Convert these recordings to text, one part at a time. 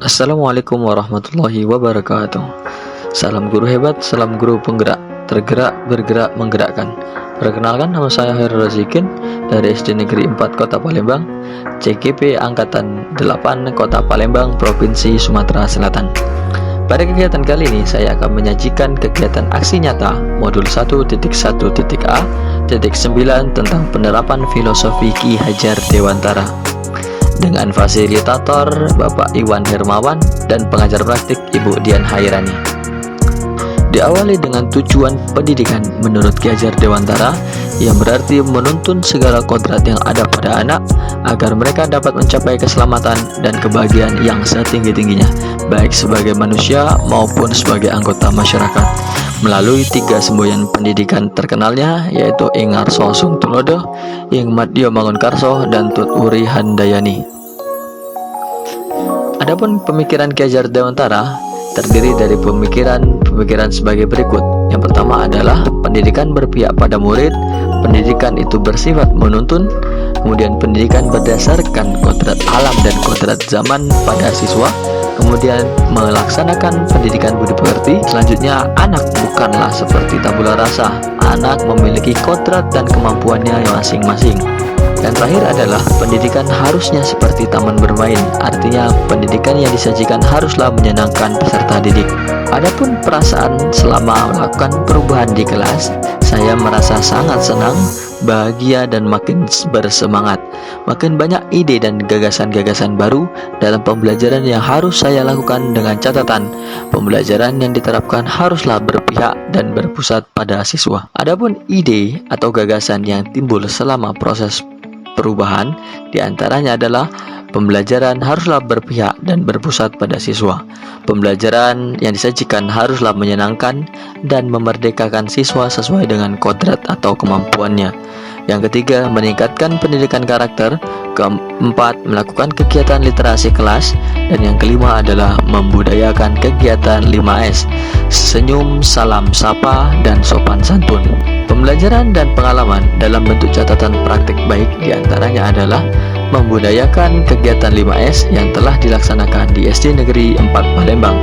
Assalamualaikum warahmatullahi wabarakatuh. Salam guru hebat, salam guru penggerak, tergerak, bergerak, menggerakkan. Perkenalkan, nama saya Hairul Razikin dari SD Negeri 4 Kota Palembang, CGP Angkatan 8 Kota Palembang, Provinsi Sumatera Selatan. Pada kegiatan kali ini, saya akan menyajikan kegiatan aksi nyata modul 1.1.a.9 tentang penerapan filosofi Ki Hajar Dewantara dengan fasilitator Bapak Iwan Hermawan dan pengajar praktik Ibu Dian Hairani. Diawali dengan tujuan pendidikan menurut Ki Hajar Dewantara, yang berarti menuntun segala kodrat yang ada pada anak agar mereka dapat mencapai keselamatan dan kebahagiaan yang setinggi-tingginya, baik sebagai manusia maupun sebagai anggota masyarakat, melalui 3 semboyan pendidikan terkenalnya, yaitu Ing Ngarso Sung Tulodo, Ing Madya Mangunkarso, dan Tut Wuri Handayani. Adapun pemikiran Ki Hajar Dewantara terdiri dari pemikiran sebagai berikut. Yang pertama adalah pendidikan berpihak pada murid, pendidikan itu bersifat menuntun, kemudian pendidikan berdasarkan kodrat alam dan kodrat zaman pada siswa, kemudian melaksanakan pendidikan budi pekerti. Selanjutnya, anak bukanlah seperti tabula rasa, anak memiliki kodrat dan kemampuannya masing-masing. Yang terakhir adalah pendidikan harusnya seperti taman bermain, artinya pendidikan yang disajikan haruslah menyenangkan peserta didik. Adapun perasaan selama melakukan perubahan di kelas, saya merasa sangat senang, bahagia, dan makin bersemangat. Makin banyak ide dan gagasan-gagasan baru dalam pembelajaran yang harus saya lakukan, dengan catatan pembelajaran yang diterapkan haruslah berpihak dan berpusat pada siswa. Adapun ide atau gagasan yang timbul selama proses perubahan diantaranya adalah pembelajaran haruslah berpihak dan berpusat pada siswa. Pembelajaran yang disajikan haruslah menyenangkan dan memerdekakan siswa sesuai dengan kodrat atau kemampuannya. Yang ketiga, meningkatkan pendidikan karakter. Keempat, melakukan kegiatan literasi kelas. Dan yang kelima adalah membudayakan kegiatan 5S: senyum, salam sapa, dan sopan santun. Pembelajaran dan pengalaman dalam bentuk catatan praktik baik diantaranya adalah membudayakan kegiatan 5S yang telah dilaksanakan di SD Negeri 4 Palembang,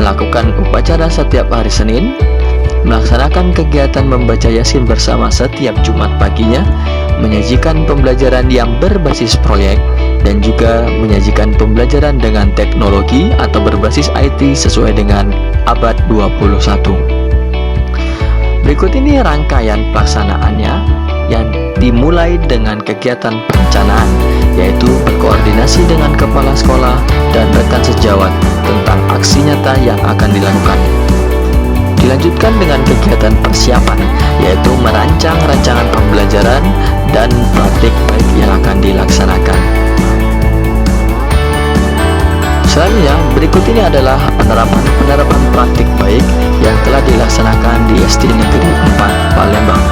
melakukan upacara setiap hari Senin, melaksanakan kegiatan membaca Yasin bersama setiap Jumat paginya, menyajikan pembelajaran yang berbasis proyek, dan juga menyajikan pembelajaran dengan teknologi atau berbasis IT sesuai dengan abad 21. Berikut ini rangkaian pelaksanaannya, yang dimulai dengan kegiatan perencanaan, yaitu berkoordinasi dengan kepala sekolah dan rekan sejawat tentang aksi nyata yang akan dilakukan. Dilanjutkan dengan kegiatan persiapan, yaitu merancang rancangan pembelajaran dan praktik baik yang akan dilaksanakan. Selanjutnya, berikut ini adalah penerapan praktik baik yang telah dilaksanakan di SD Negeri 4 Palembang.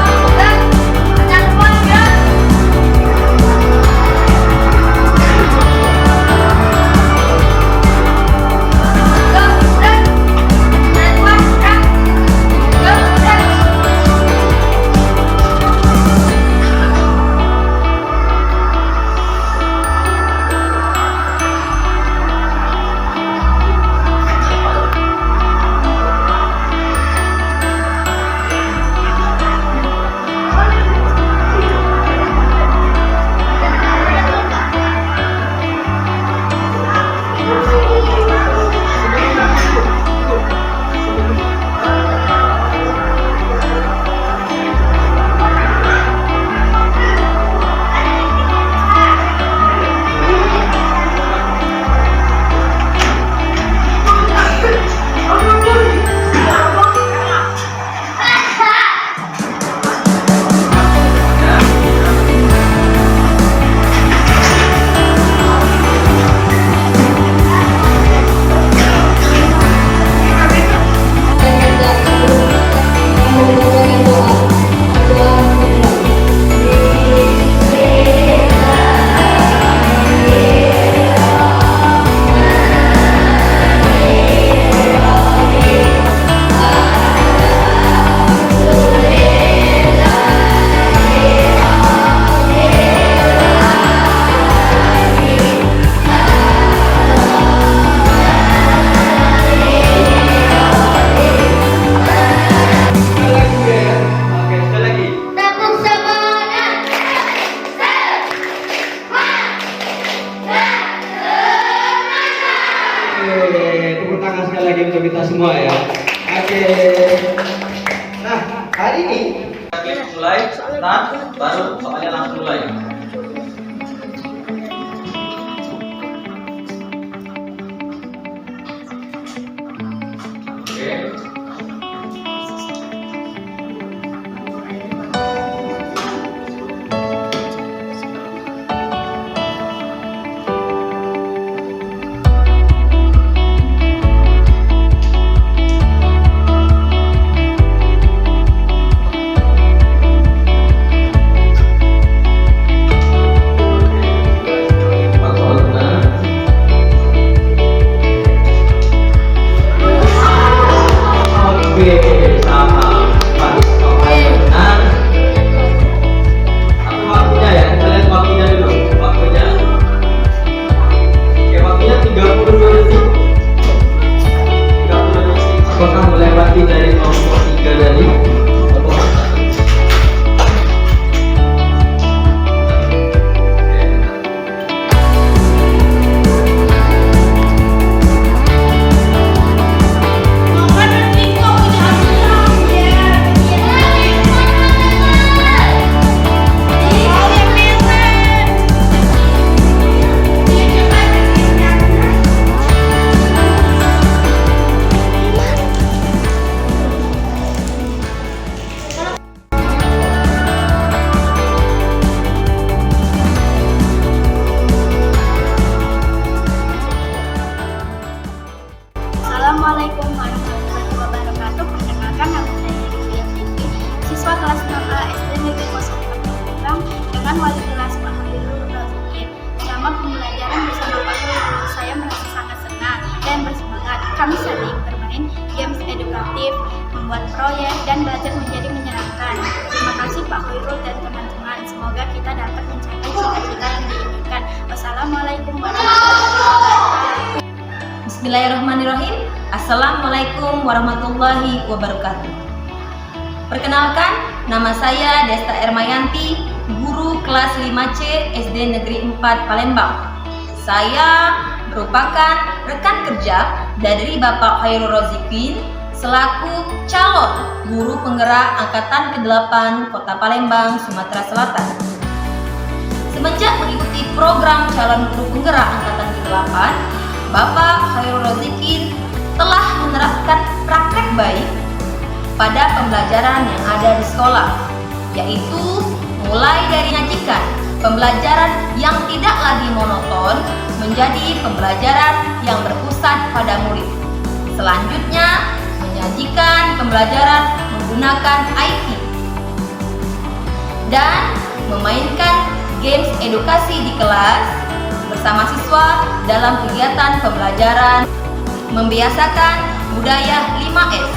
Oke, mulai, start, baru soalnya langsung mulai. Oke. Apakah melewati dari kelompok 3 tadi? Assalamualaikum warahmatullahi wabarakatuh. Perkenalkan, nama saya Rizky Tinggi, siswa kelas 6A SD Negeri 04 Tangerang dengan wali kelas Pak Khairul Rozikin. Selama pembelajaran bersama Pak Khairul, saya merasa sangat senang dan bersemangat. Kami sering bermain games edukatif, membuat proyek, dan belajar menjadi menyenangkan. Terima kasih Pak Khairul dan teman-teman. Semoga kita dapat mencapai cita-cita yang diinginkan. Wassalamualaikum warahmatullahi wabarakatuh. Bismillahirrahmanirrahim. Assalamualaikum warahmatullahi wabarakatuh. Perkenalkan, nama saya Desta Ermayanti, guru kelas 5C SD Negeri 4 Palembang. Saya merupakan rekan kerja dari Bapak Khairul Rozikin selaku calon guru penggerak angkatan ke-8 Kota Palembang, Sumatera Selatan. Semenjak mengikuti program calon guru penggerak angkatan ke-8, Bapak Khairul Rozikin telah menerapkan praktek baik pada pembelajaran yang ada di sekolah, yaitu mulai dari menyajikan pembelajaran yang tidak lagi monoton menjadi pembelajaran yang berpusat pada murid. Selanjutnya, menyajikan pembelajaran menggunakan IT dan memainkan games edukasi di kelas bersama siswa dalam kegiatan pembelajaran, membiasakan budaya 5S,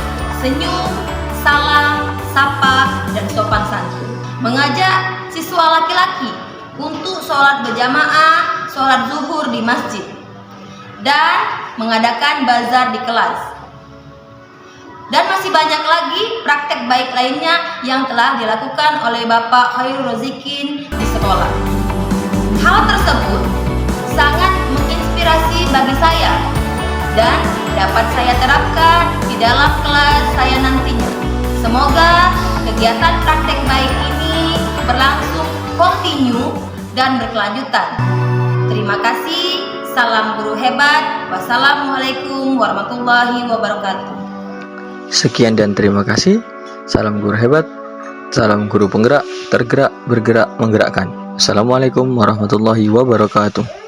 senyum, salam, sapa, dan sopan santun. Mengajak siswa laki-laki untuk sholat berjamaah, sholat zuhur di masjid, dan mengadakan bazar di kelas. Dan masih banyak lagi praktek baik lainnya yang telah dilakukan oleh Bapak Khairul Rozikin di sekolah. Hal tersebut sangat menginspirasi bagi saya dan dapat saya terapkan di dalam kelas saya nantinya. Semoga kegiatan praktek baik ini berlangsung kontinu dan berkelanjutan. Terima kasih. Salam guru hebat. Wassalamualaikum warahmatullahi wabarakatuh. Sekian dan terima kasih. Salam guru hebat. Salam guru penggerak, tergerak, bergerak, menggerakkan. Assalamualaikum warahmatullahi wabarakatuh.